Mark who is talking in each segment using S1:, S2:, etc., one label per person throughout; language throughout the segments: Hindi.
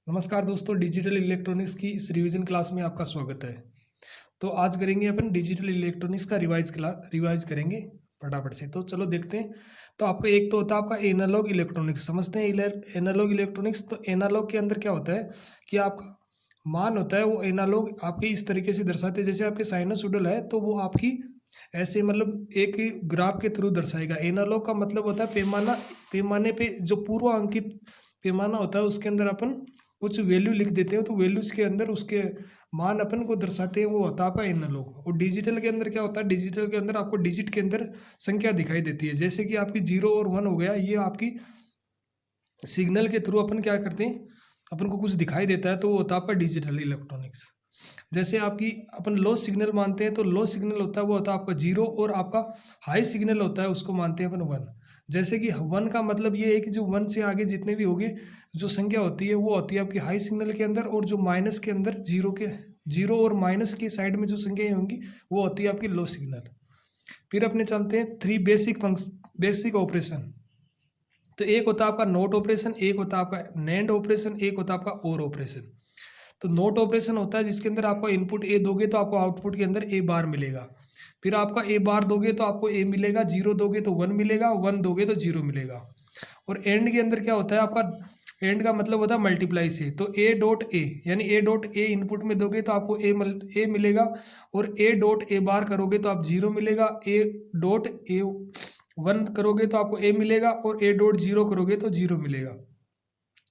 S1: नमस्कार दोस्तों, डिजिटल इलेक्ट्रॉनिक्स की इस रिवीजन क्लास में आपका स्वागत है। तो आज करेंगे अपन डिजिटल इलेक्ट्रॉनिक्स का रिवाइज करेंगे फटाफट से। तो चलो देखते हैं। तो आपको एक तो होता है आपका एनालॉग इलेक्ट्रॉनिक्स, समझते हैं एनालॉग इलेक्ट्रॉनिक्स। तो एनालॉग के अंदर क्या होता है कि आपका मान होता है वो एनालॉग आपके इस तरीके से दर्शाते हैं, जैसे आपके साइनसोइडल है तो वो आपकी ऐसे मतलब एक ग्राफ के थ्रू दर्शाएगा। एनालॉग का मतलब होता है पैमाना, पैमाने पे जो पूर्व अंकित पैमाना होता है उसके अंदर अपन कुछ वैल्यू लिख देते हैं, तो वैल्यूज के अंदर उसके मान अपन को दर्शाते हैं, वो होता है आपका एनालॉग। और डिजिटल के अंदर क्या होता है, डिजिटल के अंदर आपको डिजिट के अंदर संख्या दिखाई देती है, जैसे कि आपकी 0 और 1 हो गया, ये आपकी सिग्नल के थ्रू अपन क्या करते हैं, अपन को कुछ दिखाई देता है, तो वो होता है आपका डिजिटल इलेक्ट्रॉनिक्स। जैसे आपकी अपन लो सिग्नल मानते हैं, तो लो सिग्नल होता है वो होता है आपका 0, और आपका हाई सिग्नल होता है उसको मानते हैं अपन 1। जैसे कि 1 का मतलब ये है कि जो 1 से आगे जितने भी होंगे जो संख्या होती है वो होती है आपकी हाई सिग्नल के अंदर, और जो माइनस के अंदर जीरो और माइनस के साइड में जो संख्याएं होंगी वो होती है आपकी लो सिग्नल। फिर अपने चलते हैं 3 बेसिक ऑपरेशन। तो एक होता है आपका नोट ऑपरेशन, एक होता है आपका नैंड ऑपरेशन, एक होता है आपका और ऑपरेशन। तो नोट ऑपरेशन होता है जिसके अंदर आपका इनपुट ए दोगे तो आपको आउटपुट के अंदर ए बार मिलेगा। फिर आपका ए बार दोगे तो आपको ए मिलेगा, 0 दोगे तो 1 मिलेगा, 1 दोगे तो 0 मिलेगा। और एंड के अंदर क्या होता है आपका, एंड का मतलब होता है मल्टीप्लाई से। तो ए डॉट ए यानी ए डॉट ए इनपुट में दोगे तो आपको ए मिलेगा, और ए डॉट ए बार करोगे तो आप 0 मिलेगा, ए डॉट ए 1 करोगे तो आपको ए मिलेगा, और ए डॉट 0 करोगे तो 0 मिलेगा।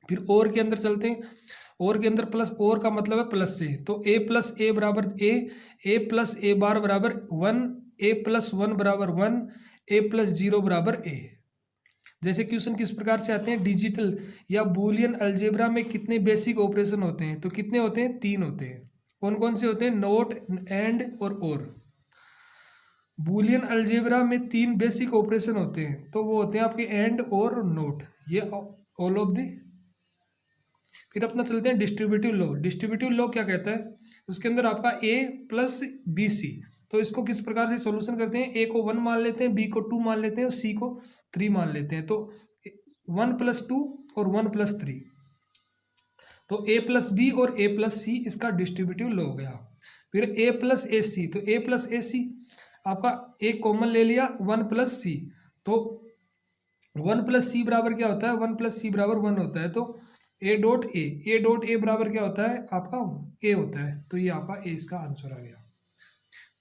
S1: फिर और के अंदर चलते हैं। और के अंदर प्लस, और का मतलब है प्लस से। तो ए प्लस ए बराबर ए प्लस ए बार बराबर 1, ए प्लस 1 बराबर 1, ए प्लस 0 बराबर ए। जैसे क्वेश्चन किस प्रकार से आते हैं, डिजिटल या बूलियन अलजेब्रा में कितने बेसिक ऑपरेशन होते हैं, तो कितने होते हैं, 3 होते हैं। कौन कौन से होते हैं, नोट, एंड और। बूलियन अलजेब्रा में 3 बेसिक ऑपरेशन होते हैं, तो वो होते हैं आपके एंड और नोट, ये ऑल ऑफ दी। फिर अपना चलते हैं डिस्ट्रीब्यूटिव लॉ। डिस्ट्रीब्यूटिव लॉ क्या कहता है, उसके अंदर आपका ए प्लस बी सी। तो इसको किस प्रकार से सॉल्यूशन करते हैं, ए को 1 मान लेते हैं, बी को 2 मान लेते हैं, और सी को 3 मान लेते हैं। तो 1 प्लस 2 और 1 प्लस 3, तो ए प्लस बी और ए प्लस सी इसका डिस्ट्रीब्यूटिव लॉ हो गया। फिर ए प्लस ए सी, तो ए प्लस ए सी आपका एक कॉमन ले लिया, 1 प्लस सी। तो 1 प्लस सी बराबर क्या होता है, 1 प्लस सी बराबर 1 होता है। तो ए डॉट ए बराबर क्या होता है आपका, ए होता है। तो ये आपका ए इसका आंसर आ गया।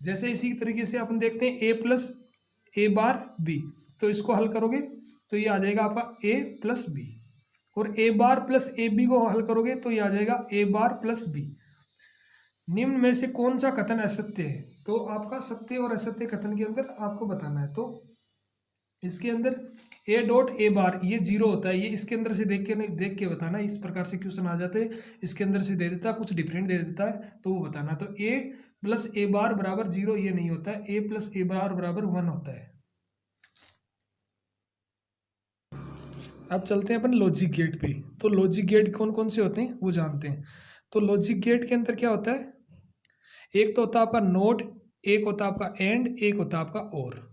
S1: जैसे इसी तरीके से अपन देखते हैं ए प्लस ए बार बी, तो इसको हल करोगे तो ये आ जाएगा आपका ए प्लस बी। और ए बार प्लस ए बी को हल करोगे तो ये आ जाएगा ए बार प्लस बी। निम्न में से कौन सा कथन असत्य है, तो आपका सत्य और असत्य कथन के अंदर आपको बताना है। तो इसके अंदर ए डॉट ए बार ये 0 होता है, ये इसके अंदर से देख के बताना। इस प्रकार से क्वेश्चन आ जाते हैं, इसके अंदर से दे देता है कुछ डिफरेंट दे देता है तो वो बताना। तो ए प्लस ए बार बराबर 0 ये नहीं होता है, ए प्लस ए बार बराबर 1 होता है। अब चलते हैं अपन लॉजिक गेट पे। तो लॉजिक गेट कौन कौन से होते हैं वो जानते हैं। तो लॉजिक गेट के अंदर क्या होता है, एक तो होता है आपका नोट, एक होता है आपका एंड, एक होता है आपका और।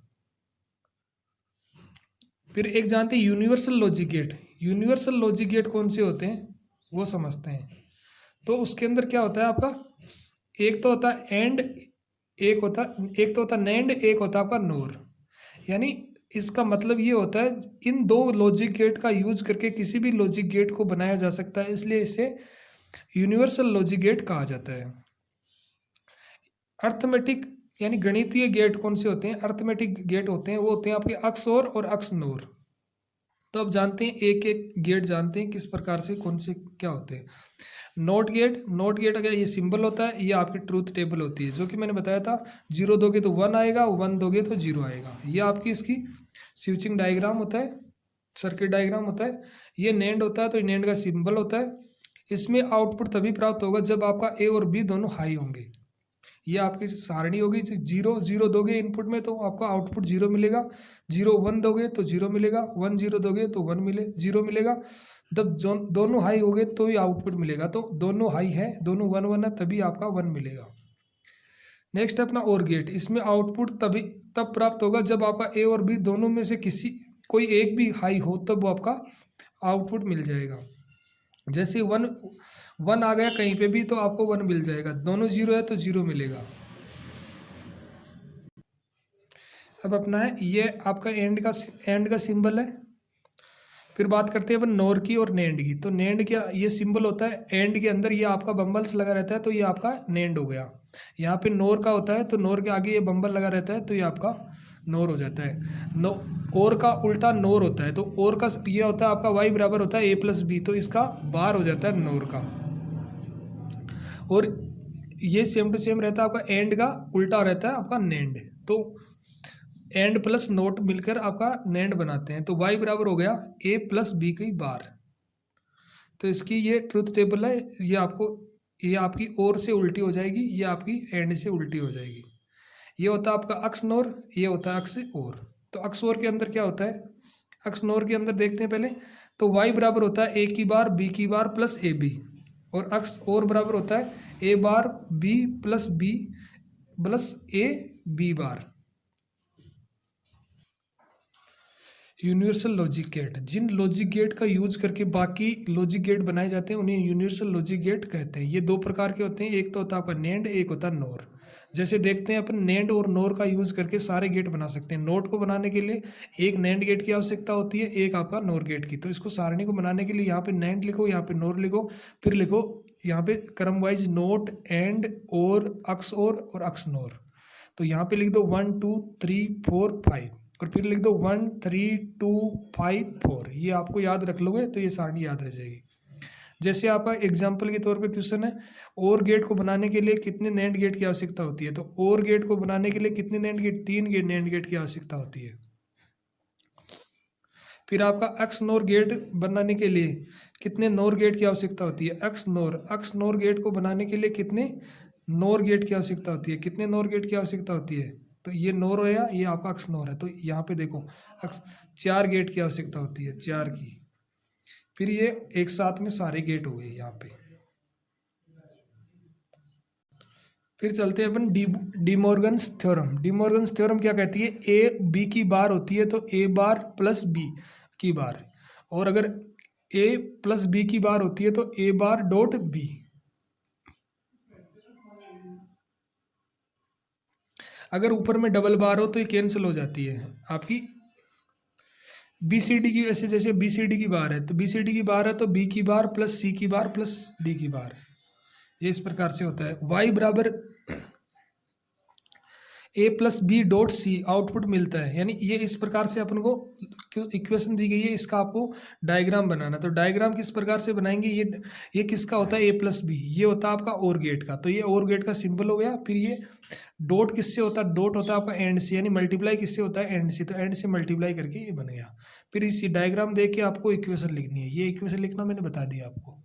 S1: फिर एक जानते हैं universal logic gate. Universal logic gate कौन से होते हैं वो समझते हैं। तो उसके अंदर क्या होता है आपका, एक तो होता है एंड, एक तो होता है नैंड, एक होता है आपका नोर। यानी इसका मतलब ये होता है इन दो लॉजिक गेट का यूज करके किसी भी लॉजिक गेट को बनाया जा सकता है, इसलिए इसे यूनिवर्सल लॉजिक गेट कहा जाता है। अर्थमेटिक यानी गणितीय गेट कौन से होते हैं, अर्थमेटिक गेट होते हैं वो होते हैं आपके अक्सोर और अक्सनोर। तो अब जानते हैं एक एक गेट जानते हैं किस प्रकार से कौन से क्या होते हैं। नोट गेट, नोट गेट अगर ये सिंबल होता है, ये आपकी ट्रूथ टेबल होती है, जो कि मैंने बताया था 0 दोगे तो 1 आएगा, 1 दोगे तो 0 आएगा। ये आपकी इसकी स्विचिंग डायग्राम होता है, सर्किट डायग्राम होता है। ये नेंड होता है, तो नेंड का सिंबल होता है। इसमें आउटपुट तभी प्राप्त होगा जब आपका ए और बी दोनों हाई होंगे। ये आपकी सारणी होगी, 0 दोगे इनपुट में तो आपका आउटपुट 0 मिलेगा, 1 दोगे तो 0 मिलेगा, 1 दोगे तो 0 मिलेगा। जब दोनों हाई हो गए तो ही आउटपुट मिलेगा। तो दोनों हाई है, दोनों 1 है, तभी आपका 1 मिलेगा। नेक्स्ट अपना और गेट, इसमें आउटपुट तब प्राप्त होगा जब आपका ए और बी दोनों में से कोई एक भी हाई हो, तब वो आपका आउटपुट मिल जाएगा। जैसे वन वन आ गया कहीं पे भी तो आपको वन मिल जाएगा, दोनों जीरो है तो जीरो मिलेगा। अब अपना है ये आपका एंड का सिंबल है। फिर बात करते हैं अपन नोर की और नेंड की। तो नेंड क्या ये सिंबल होता है, एंड के अंदर ये आपका बम्बल्स लगा रहता है तो ये आपका नेंड हो गया। यहाँ पे नोर का होता है तो नोर के आगे ये बम्बल लगा रहता है तो ये आपका नोर हो जाता है। नो और का उल्टा नोर होता है, तो और का ये होता है आपका वाई बराबर होता है A+B, तो इसका बार हो जाता है नोर का। और ये सेम टू सेम रहता है आपका एंड का उल्टा रहता है आपका नेंड। तो एंड प्लस नोट मिलकर आपका नेंड बनाते हैं, तो वाई बराबर हो गया A+B की बार। तो इसकी ये ट्रुथ टेबल है, ये आपको ये आपकी ओर से उल्टी हो जाएगी, ये आपकी एंड से उल्टी हो जाएगी। ये होता है आपका अक्स नोर, ये होता है अक्स ओर। तो अक्स ओर के अंदर क्या होता है, अक्स नोर के अंदर देखते हैं पहले। तो वाई बराबर होता है A की बार B की बार प्लस AB, और अक्स ओर बराबर होता है A बार B plus B plus AB बार। यूनिवर्सल लॉजिक गेट, जिन लॉजिक गेट का यूज करके बाकी लॉजिक गेट बनाए जाते हैं उन्हें यूनिवर्सल लॉजिक गेट कहते हैं। ये दो प्रकार के होते हैं, एक तो होता है आपका नेंड, एक होता है नोर। जैसे देखते हैं अपन नेंड और नोर का यूज करके सारे गेट बना सकते हैं। नोट को बनाने के लिए एक नेंड गेट की आवश्यकता होती है, एक आपका नोर गेट की। तो इसको सारणी को बनाने के लिए यहाँ पे नेंड लिखो, यहाँ पे नोर लिखो, फिर लिखो यहाँ पे क्रम वाइज नोट एंड और अक्स नोर। तो यहाँ पे लिख दो 1 2 3 4 5, और फिर लिख दो 1 3 2 5 4। ये आपको याद रख लोगे तो ये सारणी याद रह जाएगी। जैसे आपका एग्जाम्पल के तौर पे क्वेश्चन है, और गेट को बनाने के लिए कितने नैंड गेट की आवश्यकता होती है। तो और गेट को बनाने के लिए कितने NAND gate, 3 gate NAND gate की आवश्यकता होती है। फिर आपका एक्स नोर गेट बनाने के लिए कितने नोर गेट की आवश्यकता होती है। एक्स नोर गेट को बनाने के लिए कितने नोर गेट की आवश्यकता होती है, कितने नोर गेट की आवश्यकता होती है। तो ये नोर है, ये आपका एक्स नोर है, तो यहाँ पे देखो एक्स 4 गेट की आवश्यकता होती है, 4 की। फिर ये एक साथ में सारे गेट हो गए यहाँ पे। फिर चलते हैं अपन डिमॉर्गन्स थ्योरम। डिमॉर्गन्स थ्योरम क्या कहती है, ए बी की बार होती है तो ए बार प्लस बी की बार, और अगर ए प्लस बी की बार होती है तो ए बार डॉट बी। अगर ऊपर में डबल बार हो तो ये कैंसिल हो जाती है आपकी। बी सी डी की, ऐसे जैसे बी सी डी की बार है तो बी सी डी की बार है तो बी की बार प्लस सी की बार प्लस डी की बार, ये इस प्रकार से होता है। वाई बराबर A+B डॉट सी आउटपुट मिलता है, यानी ये इस प्रकार से अपन को इक्वेशन दी गई है, इसका आपको डायग्राम बनाना। तो डायग्राम किस प्रकार से बनाएंगे, ये किसका होता है A+B, ये होता है आपका और गेट का, तो ये और गेट का सिंबल हो गया। फिर ये डॉट किससे होता है, डॉट होता है आपका एंड से, यानी मल्टीप्लाई किससे होता है, एंड से, तो एंड से मल्टीप्लाई करके ये बन गया। फिर इसी डायग्राम देख के आपको इक्वेशन लिखनी है, ये इक्वेशन लिखना मैंने बता दिया आपको।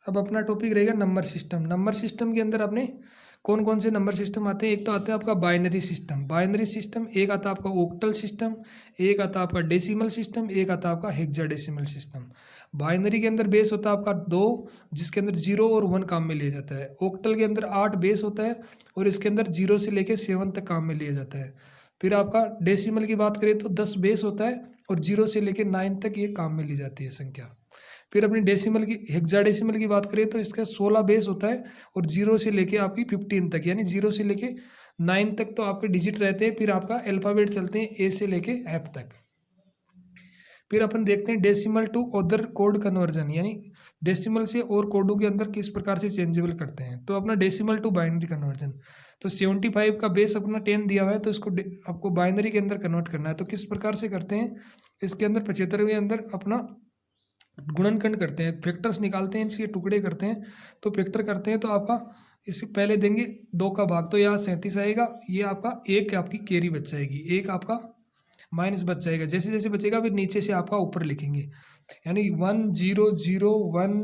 S1: अब अपना टॉपिक रहेगा नंबर सिस्टम। नंबर सिस्टम के अंदर अपने कौन कौन से नंबर सिस्टम आते हैं। एक तो आता है आपका बाइनरी सिस्टम, एक आता है आपका ओक्टल सिस्टम, एक आता है आपका डेसिमल सिस्टम, एक आता है आपका हेक्साडेसिमल सिस्टम। बाइनरी के अंदर बेस होता है आपका 2, जिसके अंदर 0 और 1 काम में लिया जाता है। ओक्टल के अंदर 8 बेस होता है और इसके अंदर 0 से लेकर 7 तक काम में लिया जाता है। फिर आपका डेसिमल की बात करें तो 10 बेस होता है और 0 से लेकर 9 तक ये काम में ली जाती है संख्या। फिर अपनी डेसिमल की, हेक्साडेसिमल की बात करें तो इसका 16 बेस होता है और 0 से लेके आपकी 15 तक, यानी 0 से लेके 9 तक तो आपके डिजिट रहते हैं। फिर आपका अल्फ़ाबेट चलते हैं ए से लेके एफ तक। फिर अपन देखते हैं decimal to other code conversion, यानी डेसिमल से और कोडों के अंदर किस प्रकार से चेंजेबल करते हैं। तो अपना डेसिमल टू बाइनरी कन्वर्जन, तो 75 का बेस अपना 10 दिया हुआ है तो इसको आपको बाइनरी के अंदर कन्वर्ट करना है। तो किस प्रकार से करते हैं, इसके अंदर 75 के अंदर अपना गुणनखंड करते हैं, फैक्टर्स निकालते हैं, इसके टुकड़े करते हैं। तो फैक्टर करते हैं तो आपका इससे पहले देंगे 2 का भाग, तो यहाँ 37 आएगा, ये आपका एक आपकी कैरी बच जाएगी, एक आपका माइनस बच जाएगा। जैसे जैसे बचेगा फिर नीचे से आपका ऊपर लिखेंगे, यानी 1 0 0 1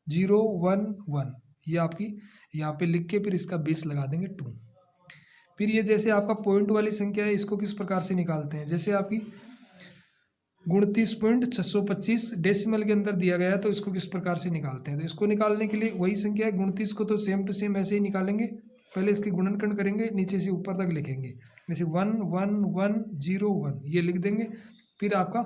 S1: 0 1 1, ये आपकी यहाँ पे लिख के फिर इसका बेस लगा देंगे 2। फिर ये जैसे आपका पॉइंट वाली संख्या है, इसको किस प्रकार से निकालते हैं, जैसे आपकी 29.625 डेसिमल के अंदर दिया गया है तो इसको किस प्रकार से निकालते हैं। तो इसको निकालने के लिए वही संख्या है 29 को, तो सेम टू सेम ऐसे ही निकालेंगे। पहले इसके गुणनखंड करेंगे, नीचे से ऊपर तक लिखेंगे, जैसे 1 1 1 0 1 ये लिख देंगे। फिर आपका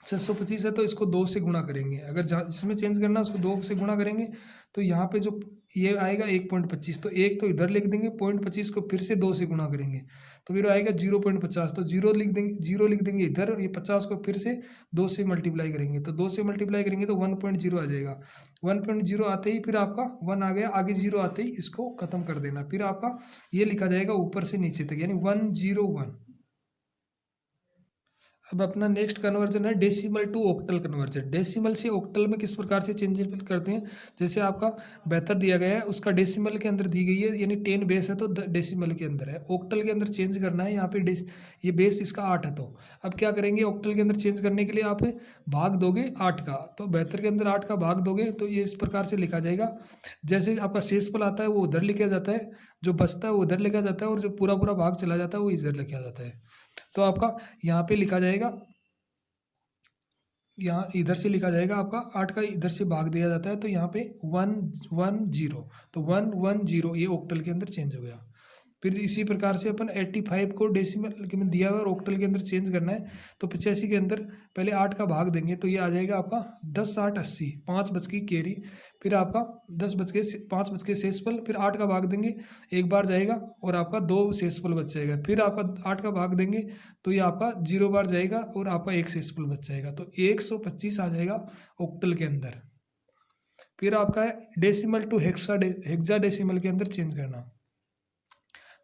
S1: 625 है तो इसको 2 से गुणा करेंगे, अगर जहाँ जिसमें चेंज करना है उसको 2 से गुणा करेंगे तो यहाँ पे जो ये आएगा 1.25, तो एक तो इधर लिख देंगे, 0.25 को फिर से 2 से गुणा करेंगे तो फिर आएगा 0.50, तो जीरो लिख देंगे इधर, ये 50 को फिर से 2 से मल्टीप्लाई करेंगे, तो 2 से मल्टीप्लाई करेंगे तो 1.0 आ जाएगा। 1.0 आते ही फिर आपका 1 आ गया, आगे 0 आते ही इसको खत्म कर देना, फिर आपका ये लिखा जाएगा ऊपर से नीचे तक, यानी 101। अब अपना नेक्स्ट कन्वर्जन है decimal to octal conversion. Decimal से ऑक्टल में किस प्रकार से चेंजेबल करते हैं, जैसे आपका 72 दिया गया है, उसका डेसिमल के अंदर दी गई है, यानी 10 बेस है तो डेसिमल के अंदर है, ऑक्टल के अंदर चेंज करना है, यहाँ पे ये बेस इसका 8 है, तो अब क्या करेंगे, ऑक्टल के अंदर चेंज करने के लिए आप भाग दोगे 8 का, तो 72 के अंदर 8 का भाग दोगे तो ये इस प्रकार से लिखा जाएगा, जैसे आपका शेषफल आता है वो उधर लिखा जाता है, जो बचता है वो उधर लिखा जाता है, और जो पूरा पूरा भाग चला जाता है वो इधर लिखा जाता है। तो आपका यहाँ पे लिखा जाएगा, यहाँ इधर से लिखा जाएगा आपका 8 का इधर से भाग दिया जाता है, तो यहाँ पे 110, तो 110 ये ऑक्टल के अंदर चेंज हो गया। फिर इसी प्रकार से अपन 85 को डेसिमल के में दिया हुआ और ऑक्टल के अंदर चेंज करना है, तो 85 के अंदर पहले 8 का भाग देंगे तो ये आ जाएगा आपका 10 8 80, 5 बच की कैरी, फिर आपका 5 बच के शेषफल, फिर 8 का भाग देंगे, एक बार जाएगा और आपका 2 शेषफल बच जाएगा, फिर आपका 8 का भाग देंगे तो ये आपका 0 बार जाएगा और आपका 1 शेषफल बच जाएगा, तो 125 आ जाएगा ऑक्टल के अंदर। फिर आपका है डेसिमल टू हेक्सा डेसिमल के अंदर चेंज करना,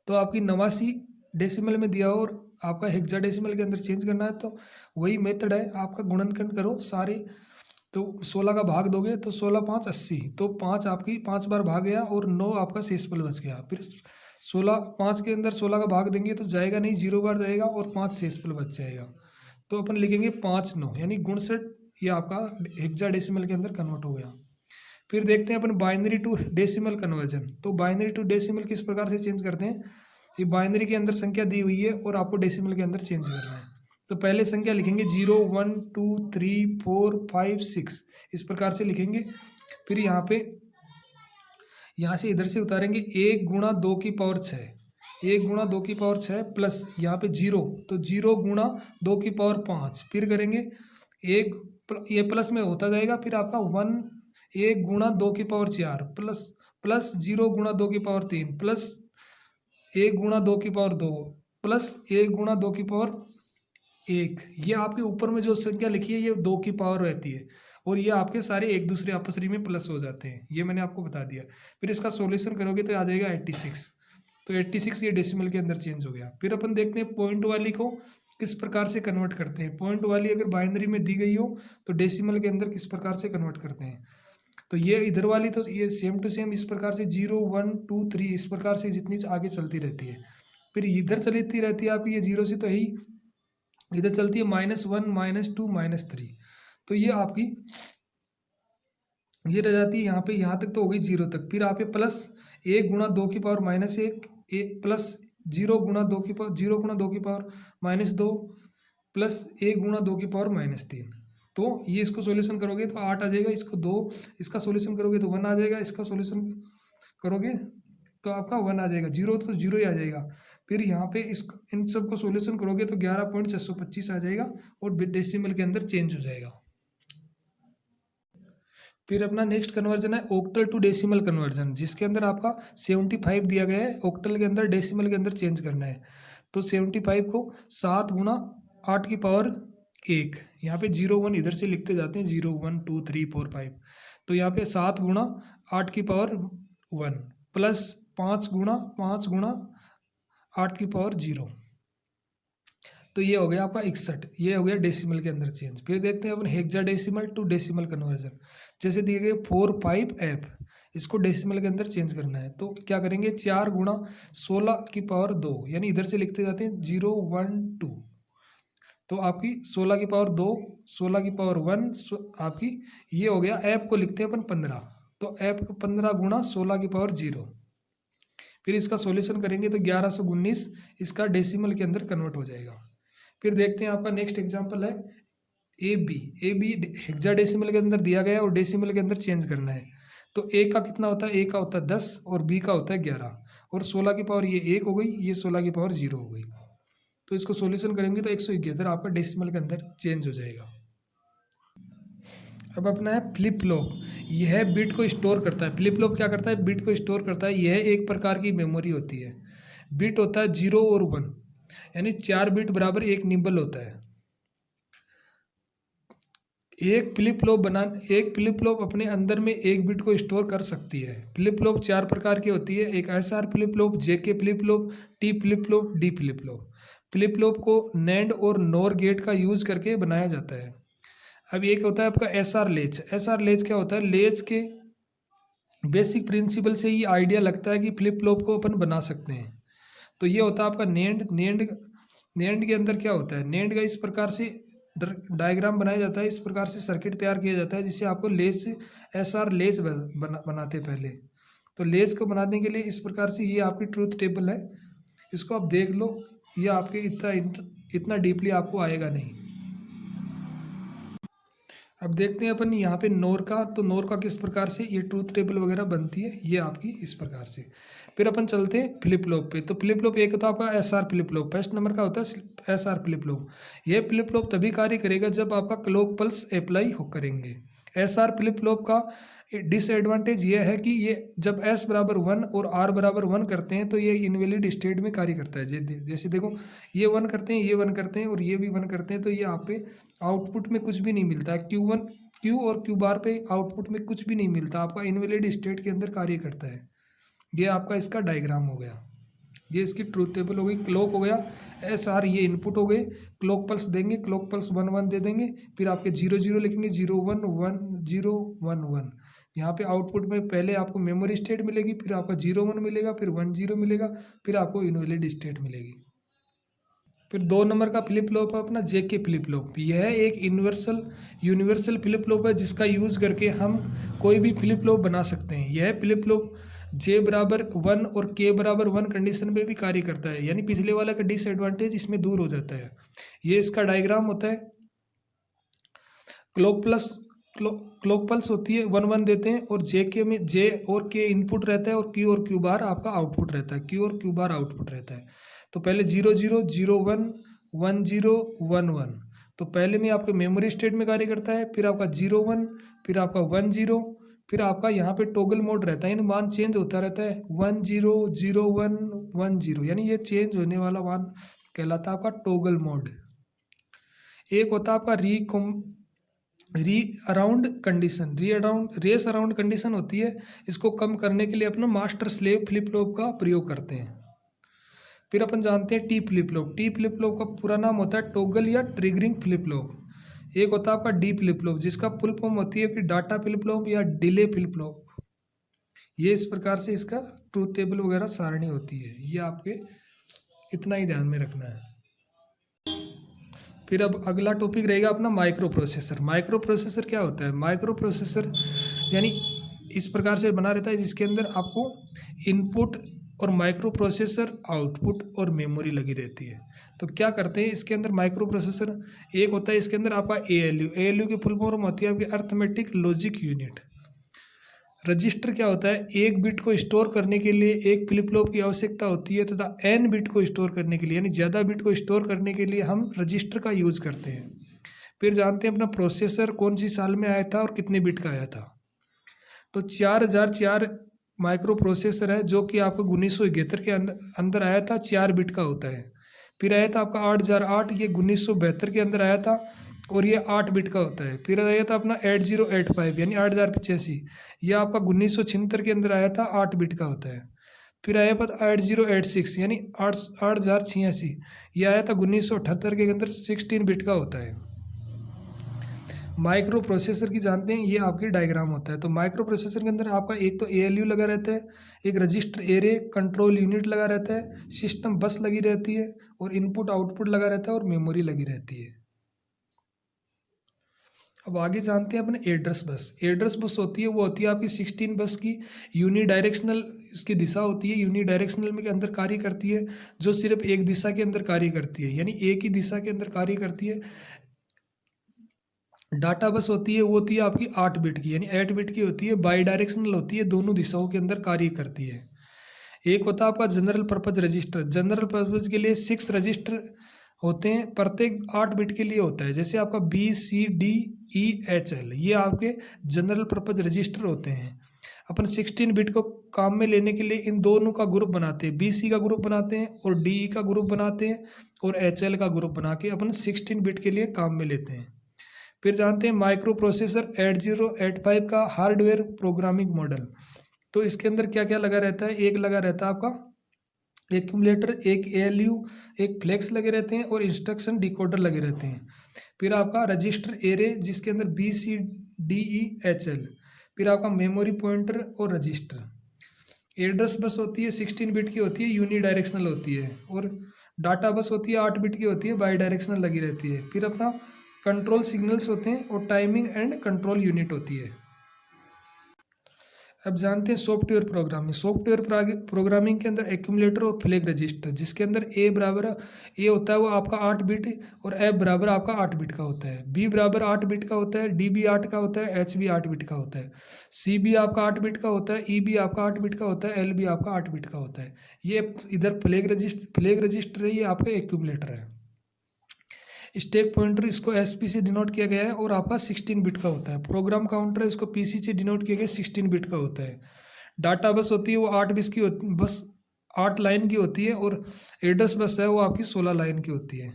S1: तो आपकी 89 डेसिमल में दिया हो और आपका हेक्साडेसिमल के अंदर चेंज करना है, तो वही मेथड है आपका, गुणनखंड करो सारे, तो 16 का भाग दोगे तो 16 5 80, तो 5 आपकी 5 बार भाग गया और 9 आपका शेषफल बच गया, फिर 16 5 के अंदर 16 का भाग देंगे तो जाएगा नहीं, 0 बार जाएगा और 5 शेषफल बच जाएगा, तो अपन लिखेंगे 5 9, यानी 59 ये आपका हेक्साडेसिमल के अंदर कन्वर्ट हो गया। फिर देखते हैं अपन बाइनरी टू डेसिमल कन्वर्जन, तो बाइनरी टू डेसिमल किस प्रकार से चेंज करते हैं, ये बाइनरी के अंदर संख्या दी हुई है और आपको डेसिमल के अंदर चेंज करना है, तो पहले संख्या लिखेंगे 0 1 2 3 4 5 6 इस प्रकार से लिखेंगे, फिर यहाँ से इधर से उतारेंगे 1 गुणा 2 की पावर 6, 1 गुणा 2 की पावर 6 प्लस यहाँ पे 0, तो 0 गुणा 2 की पावर 5, फिर करेंगे ये प्लस में होता जाएगा, फिर आपका 1 गुणा 2 की पावर 4 प्लस 0 गुणा 2 की पावर 3 प्लस 1 गुणा 2 की पावर 2 प्लस 1 गुणा 2 की पावर 1, ये आपके ऊपर में जो संख्या लिखी है ये 2 की पावर रहती है, और ये आपके सारे एक दूसरे आपसरी में प्लस हो जाते हैं, ये मैंने आपको बता दिया। फिर इसका सॉल्यूशन करोगे तो आ जाएगा 86, तो 86 ये डेसिमल के अंदर चेंज हो गया। फिर अपन देखते हैं पॉइंट वाली को किस प्रकार से कन्वर्ट करते हैं, पॉइंट वाली अगर बाइनरी में दी गई हो तो डेसिमल के अंदर किस प्रकार से कन्वर्ट करते हैं, तो ये इधर वाली तो ये सेम टू सेम इस प्रकार से 0 1 2 3 इस प्रकार से जितनी आगे चलती रहती है, फिर इधर चलती रहती है आपकी ये 0 से, तो यही इधर चलती है -1 -2 -3, तो ये आपकी ये रह जाती है यहाँ पे, यहाँ तक तो हो गई 0 तक, फिर आप ये प्लस 1 गुणा 2 की पावर -1 प्लस 0 गुणा 2 की पावर 0 गुणा 2 की पावर -2 प्लस 1 गुणा 2 की पावर -3, तो ये इसको सॉल्यूशन करोगे तो 8 आ जाएगा, इसको 2 इसका सॉल्यूशन करोगे तो 1 आ जाएगा, इसका सॉल्यूशन करोगे तो आपका 1 आ जाएगा, 0 तो 0 ही आ जाएगा, फिर यहाँ पे इस इन सब को सॉल्यूशन करोगे तो 11.625 आ जाएगा और डेसिमल के अंदर चेंज हो जाएगा। फिर अपना नेक्स्ट कन्वर्जन है ऑक्टल टू डेसिमल कन्वर्जन, जिसके अंदर आपका 75 दिया गया है, ऑक्टल के अंदर डेसिमल के अंदर चेंज करना है, तो 75 को 7 गुणा 8 की पावर 1, यहाँ पे 0 1 इधर से लिखते जाते हैं 0 1 2 3 4 5, तो यहाँ पे 7 गुणा 8 की पावर 1 प्लस 5 गुणा 8 की पावर 0, तो ये हो गया आपका 61, ये हो गया डेसिमल के अंदर चेंज। फिर देखते हैं अपन हेक्साडेसिमल टू डेसिमल कन्वर्जन, जैसे दिए गए 4 5 F, इसको डेसिमल के अंदर चेंज करना है, तो क्या करेंगे 4 गुणा 16 की पावर 2, यानी इधर से लिखते जाते हैं 0 1 2, तो आपकी 16 की पावर 2 16 की पावर 1 आपकी ये हो गया, ऐप को लिखते हैं अपन 15, तो ऐप को 15 गुणा 16 की पावर 0, फिर इसका सॉल्यूशन करेंगे तो 1119 इसका डेसिमल के अंदर कन्वर्ट हो जाएगा। फिर देखते हैं आपका नेक्स्ट एग्जांपल है ए बी हेक्साडेसिमल के अंदर दिया गया है और डेसिमल के अंदर चेंज करना है, तो ए का कितना होता है, ए का होता है 10 और बी का होता है 11, और 16 की पावर ये 1 हो गई, ये 16 की पावर 0 हो गई, तो इसको सॉल्यूशन करेंगे तो 171 आपका डेसिमल के अंदर चेंज हो जाएगा। अब अपना है फ्लिप फ्लॉप। यह बिट को स्टोर करता है। फ्लिप फ्लॉप क्या करता है? बिट को स्टोर करता है। यह एक प्रकार की मेमोरी होती है। बिट होता है 0 और 1, यानी 4 बिट बराबर एक निबल होता है। एक फ्लिप फ्लॉप अपने अंदर में एक बिट को स्टोर कर सकती है। फ्लिप फ्लॉप 4 प्रकार की होती है। एक SR flip flop, JK flip flop, T flip flop, D flip flop. Flip flop को नैंड और नोर गेट का यूज करके बनाया जाता है। अब एक होता है आपका एसआर लेच। एसआर लेच क्या होता है? लेच के बेसिक प्रिंसिपल से ये आइडिया लगता है कि फ्लिप फ्लॉप को अपन बना सकते हैं। तो ये होता है आपका नेंड। नेंड के अंदर क्या होता है? नेंड का इस प्रकार से डायग्राम बनाया जाता है, इस प्रकार से सर्किट तैयार किया जाता है जिससे आपको लेस एसआर लेस बनाते हैं पहले। तो लेस को बनाने के लिए इस प्रकार से ये आपकी ट्रूथ टेबल है, इसको आप देख लो। ये आपके इतना डीपली आपको आएगा नहीं। अब देखते हैं अपन यहाँ पे नोर का। तो नोर का किस प्रकार से ये ट्रूथ टेबल वगैरह बनती है, ये आपकी इस प्रकार से। फिर अपन चलते हैं फ्लिप फ्लॉप पे। तो फ्लिप फ्लॉप एक होता है आपका SR flip flop, first number का होता है एसआर फ्लिप फ्लॉप। यह फ्लिप फ्लॉप तभी कार्य करेगा जब आपका क्लॉक पल्स अप्लाई हो करेंगे। एसआर फ्लिप फ्लॉप का डिसएडवांटेज ये है कि ये जब एस बराबर 1 और आर बराबर 1 करते हैं तो ये इनवैलिड स्टेट में कार्य करता है। जैसे देखो, ये 1 करते हैं, ये 1 करते हैं और ये भी 1 करते हैं, तो ये आप पे आउटपुट में कुछ भी नहीं मिलता है। क्यू और क्यू बार पे आउटपुट में कुछ भी नहीं मिलता, आपका इनवैलिड स्टेट के अंदर कार्य करता है। ये आपका इसका डायग्राम हो गया, ये इसकी ट्रूथ टेबल हो गई। क्लॉक हो गया, एस आर ये इनपुट हो गए। क्लॉक पल्स देंगे, क्लॉक पल्स 1 1 दे देंगे, फिर आपके 0 0 लिखेंगे, 0 1 1 0 1 1। यहाँ पे आउटपुट में पहले आपको मेमोरी स्टेट मिलेगी, फिर आपका 0 1 मिलेगा, फिर 1 0 मिलेगा, फिर आपको इनवैलिड स्टेट मिलेगी। फिर 2 नंबर का फ्लिप फ्लॉप है अपना जेके फ्लिप फ्लॉप। यह एक यूनिवर्सल फ्लिप फ्लॉप है जिसका यूज़ करके हम कोई भी फ्लिप फ्लॉप बना सकते हैं। यह फ्लिप फ्लॉप जे बराबर 1 और के बराबर 1 कंडीशन में भी कार्य करता है, यानी पिछले वाला का डिसएडवांटेज इसमें दूर हो जाता है। ये इसका डायग्राम होता है। क्लॉक प्लस क्लॉक पल्स होती है, 1 1 देते हैं, और जे के में जे और के इनपुट रहता है और क्यू बार आपका आउटपुट रहता है। क्यू और क्यू बार आउटपुट रहता है। तो पहले 0 0 0 1 1 0 1 1। तो पहले में आपके मेमोरी स्टेट में कार्य करता है, फिर आपका 0 1, फिर आपका 1 0, फिर आपका यहाँ पे टॉगल मोड रहता है, यानी मान चेंज होता रहता है। 1 0 0 1 1 0, यानी ये चेंज होने वाला मान कहलाता है आपका टॉगल मोड। एक होता है आपका रेस अराउंड कंडीशन होती है। इसको कम करने के लिए अपना मास्टर स्लेव फ्लिप फ्लॉप का प्रयोग करते हैं। फिर अपन जानते हैं T flip flop. T flip flop का पूरा नाम होता है टॉगल या ट्रिगरिंग फ्लिप फ्लॉप। एक होता है आपका डी फ्लिप फ्लॉप जिसका फुल फॉर्म होती है कि डाटा फ्लिप फ्लॉप या डिले फ्लिप फ्लॉप। ये इस प्रकार से इसका ट्रूथ टेबल वगैरह सारणी होती है। ये आपके इतना ही ध्यान में रखना है। फिर अब अगला टॉपिक रहेगा अपना माइक्रो प्रोसेसर। माइक्रो प्रोसेसर क्या होता है? माइक्रो प्रोसेसर यानी इस प्रकार से बना रहता है जिसके अंदर आपको इनपुट और माइक्रो प्रोसेसर आउटपुट और मेमोरी लगी रहती है। तो क्या करते हैं इसके अंदर माइक्रो प्रोसेसर? एक होता है इसके अंदर आपका ALU की फुल फॉर्म होती है आपकी अर्थमेटिक लॉजिक यूनिट। रजिस्टर क्या होता है? एक बिट को स्टोर करने के लिए एक फ्लिप फ्लॉप की आवश्यकता होती है तथा n बिट को स्टोर करने के लिए यानी ज़्यादा बिट को स्टोर करने के लिए हम रजिस्टर का यूज़ करते हैं। फिर जानते हैं अपना प्रोसेसर कौन सी साल में आया था और कितने बिट का आया था। तो 4004 माइक्रो प्रोसेसर है जो कि आपको 1971 के अंदर आया था, 4 बिट का होता है। फिर आया था आपका 8008, ये 1972 के अंदर आया था और ये 8 बिट का होता है। फिर आया था अपना 8085 यानी 8085, यह आपका 1976 के अंदर आया था, 8 बिट का होता है। फिर आया था 8086 यानी 8086, यह आया था 1978 के अंदर, 16 बिट का होता है। माइक्रो प्रोसेसर की जानते हैं, ये आपकी डायग्राम होता है। तो माइक्रो प्रोसेसर के अंदर आपका एक तो ALU लगा रहता है, एक रजिस्टर एरे कंट्रोल यूनिट लगा रहता है, सिस्टम बस लगी रहती है और इनपुट आउटपुट लगा रहता है और मेमोरी लगी रहती है। अब आगे जानते हैं अपने एड्रेस बस। एड्रेस बस होती है वो होती है आपकी 16 बस की यूनी डायरेक्शनल, इसकी दिशा होती है यूनी डायरेक्शनल में के अंदर कार्य करती है, जो सिर्फ एक दिशा के अंदर कार्य करती है, यानी एक ही दिशा के अंदर कार्य करती है। डाटा बस होती है वो होती है आपकी 8 बिट की यानी 8 बिट की होती है, बाई डायरेक्शनल होती है, दोनों दिशाओं के अंदर कार्य करती है। एक होता है आपका general purpose register. General purpose के लिए 6 रजिस्टर होते हैं, प्रत्येक 8 बिट के लिए होता है। जैसे आपका BCDEHL ये आपके जनरल पर्पज रजिस्टर होते हैं। अपन 16 बिट को काम में लेने के लिए इन दोनों का ग्रुप बनाते हैं, BC का ग्रुप बनाते हैं और DE का ग्रुप बनाते हैं और HL का ग्रुप बना के अपन 16 बिट के लिए काम में लेते हैं। फिर जानते हैं माइक्रो प्रोसेसर 8085 का हार्डवेयर प्रोग्रामिंग मॉडल। तो इसके अंदर क्या क्या लगा रहता है, एक लगा रहता है आपका एक्यूमुलेटर, एक ALU, एक फ्लेक्स लगे रहते हैं और इंस्ट्रक्शन डिकोडर लगे रहते हैं। फिर आपका रजिस्टर एरे जिसके अंदर BCDEHL, फिर आपका मेमोरी पॉइंटर और रजिस्टर। एड्रेस बस होती है 16 बिट की होती है, यूनी डायरेक्शनल होती है। और डाटा बस होती है 8 बिट की होती है, बाई डायरेक्शनल लगी रहती है। फिर अपना कंट्रोल सिग्नल्स होते हैं और टाइमिंग एंड कंट्रोल यूनिट होती है। अब जानते हैं सॉफ्टवेयर प्रोग्रामिंग। सॉफ्टवेयर प्रोग्रामिंग के अंदर एक्यूमुलेटर और फ्लैग रजिस्टर, जिसके अंदर ए होता है वो आपका 8 बिट और F बराबर आपका 8 बिट का होता है, B बराबर 8 बिट का होता है, D भी 8 का होता है, H भी 8 बिट का होता है, C भी आपका 8 बिट का होता है, E भी आपका 8 बिट का होता है, L भी आपका 8 बिट का होता है। ये इधर फ्लैग रजिस्टर है, ये आपका एक्यूमुलेटर है। स्टैक पॉइंटर इसको SP से डिनोट किया गया है और आपका 16 बिट का होता है। प्रोग्राम काउंटर इसको PC से डिनोट किया गया 16 बिट का होता है। डाटा बस होती है वो 8 बिट की बस 8 लाइन की होती है और एड्रेस बस है वो आपकी 16 लाइन की होती है।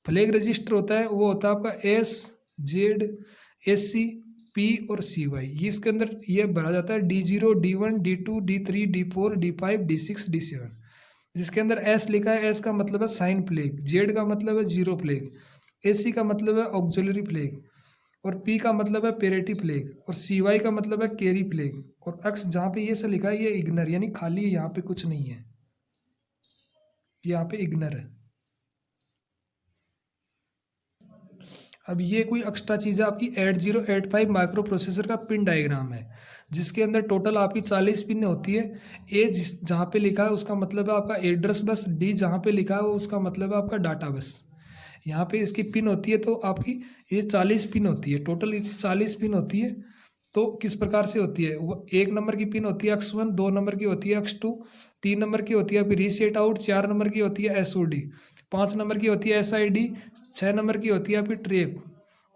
S1: फ्लैग रजिस्टर होता है वो होता है आपका S Z SC P और CY। ये इसके अंदर ये भरा जाता है D0 D1 D2 D3 D4 D5 D6 D7। जिसके अंदर S लिखा है, S का मतलब है साइन फ्लैग, Z का मतलब है जीरो फ्लैग, AC का मतलब है ऑक्सिलरी फ्लैग और P का मतलब है पेरिटी फ्लैग और CY का मतलब है कैरी फ्लैग और X जहाँ पे ये से लिखा है ये इग्नर यानी खाली है, यहाँ पे कुछ नहीं है, यहाँ पे इग्नर है। अब ये कोई एक्स्ट्रा चीज़ है आपकी 8085 माइक्रो प्रोसेसर का पिन डायग्राम है, जिसके अंदर टोटल आपकी 40 पिन होती है। ए जहाँ पे लिखा है उसका मतलब है आपका एड्रेस बस, D जहाँ पे लिखा है उसका मतलब है आपका डाटा बस। यहाँ पे इसकी पिन होती है तो आपकी ये 40 पिन होती है, टोटल इसकी 40 पिन होती है। तो किस प्रकार से होती है वो, 1 नंबर की पिन होती है X1, 2 नंबर की होती है X2, 3 नंबर की होती है आपकी रीसेट आउट, 4 नंबर की होती है SOD, 5 नंबर की होती है SID, 6 नंबर की होती है आपकी ट्रेप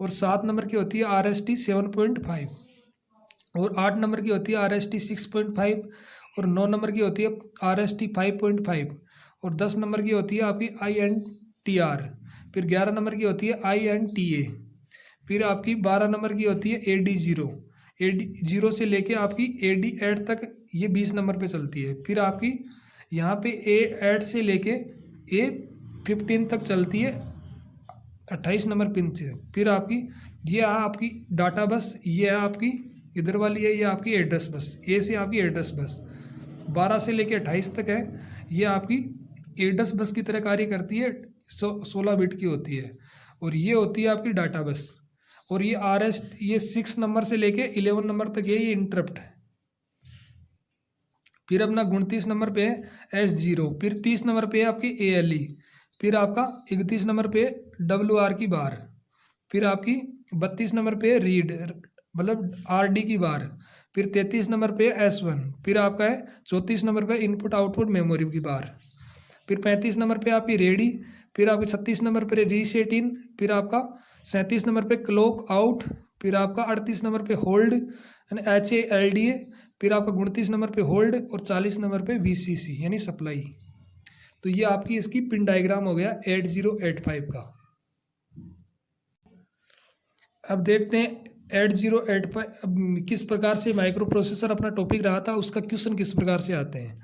S1: और 7 नंबर की होती है RST 7.5 और 8 नंबर की होती है RST 6.5 और 9 नंबर की होती है RST 5.5 और 10 नंबर की होती है आपकी INTR। फिर 11 नंबर की होती है INTA। फिर आपकी 12 नंबर की होती है AD0। AD0 से लेके आपकी AD8 तक ये 20 नंबर पे चलती है। फिर आपकी यहाँ पे A8 से लेके A15 तक चलती है 28 नंबर पिन से। फिर आपकी ये आपकी डाटा बस, ये है आपकी इधर वाली है, ये आपकी एड्रेस बस, A से आपकी एड्रेस बस 12 से लेके 28 तक है। ये आपकी एड्रेस बस की तरह कार्य करती है, 16 बिट की होती है और ये होती है आपकी डाटा बस। और ये RS ये 6 नंबर से लेके 11 नंबर तक है, ये इंटरप्ट है। फिर अपना 29 नंबर पे है S0, फिर 30 नंबर पे है आपकी ALE, फिर आपका 31 नंबर पे WR की बार, फिर आपकी 32 नंबर पे रीड मतलब RD की बार, फिर 33 नंबर पे S1, फिर आपका है 34 नंबर पे इनपुट आउटपुट मेमोरी की बार, फिर 35 नंबर पे आपकी रेडी, फिर आपकी 36 नंबर पे रीसेट इन, फिर आपका 37 नंबर पे क्लॉक आउट, फिर आपका 38 नंबर पे होल्ड यानी HALDA, फिर आपका 29 नंबर पे होल्ड और 40 नंबर पे VCC यानी सप्लाई। तो ये आपकी इसकी पिन डायग्राम हो गया 8085 का। अब देखते हैं 8085 अब किस प्रकार से माइक्रो प्रोसेसर अपना टॉपिक रहा था, उसका क्वेश्चन किस प्रकार से आते हैं।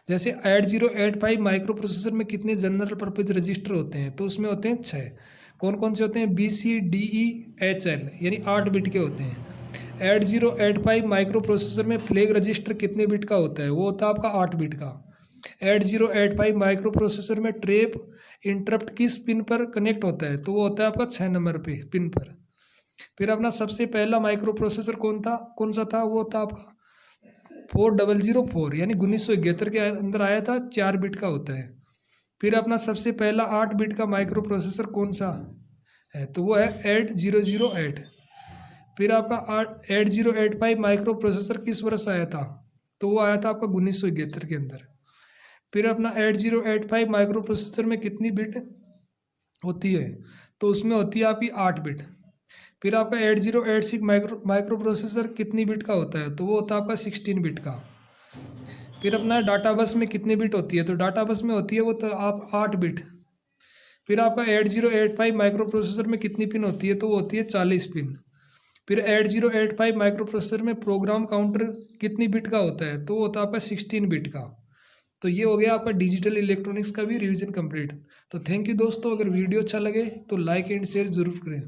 S1: जैसे 8085 माइक्रो प्रोसेसर में कितने जनरल पर्पज रजिस्टर होते हैं, तो उसमें होते हैं 6। कौन कौन से होते हैं, BCDEHL यानी 8 बिट के होते हैं। 8085 माइक्रो प्रोसेसर में फ्लैग रजिस्टर कितने बिट का होता है, वो होता है आपका 8 बिट का। 8085 माइक्रो प्रोसेसर में ट्रेप इंटरप्ट किस पिन पर कनेक्ट होता है, तो वो होता है आपका 6 नंबर पे पिन पर। फिर अपना सबसे पहला माइक्रो प्रोसेसर कौन सा था, वो था आपका 4004 यानी 1971 के अंदर आया था, 4 बिट का होता है। फिर अपना सबसे पहला 8 बिट का माइक्रो प्रोसेसर कौन सा है, तो वो है 8008। फिर आपका 8085 माइक्रो प्रोसेसर किस वर्ष आया था, तो वो आया था आपका 1971 के अंदर। फिर अपना 8085 माइक्रो प्रोसेसर में कितनी बिट होती है, तो उसमें होती है आपकी 8 बिट। फिर आपका 8086 माइक्रो प्रोसेसर कितनी बिट का होता है, तो वो होता है आपका 16 बिट का। फिर अपना डाटा बस में कितनी बिट होती है, तो डाटा बस में होती है वो तो आप 8 बिट। फिर आपका 8085 माइक्रो प्रोसेसर में कितनी पिन होती है, तो वो होती है 40 पिन। फिर 8085 माइक्रो प्रोसेसर में प्रोग्राम काउंटर कितनी बिट का होता है, तो वो होता है आपका 16 बिट का। तो ये हो गया आपका डिजिटल इलेक्ट्रॉनिक्स का भी रिवीजन कंप्लीट। तो थैंक यू दोस्तों, अगर वीडियो अच्छा लगे तो लाइक एंड शेयर ज़रूर करें।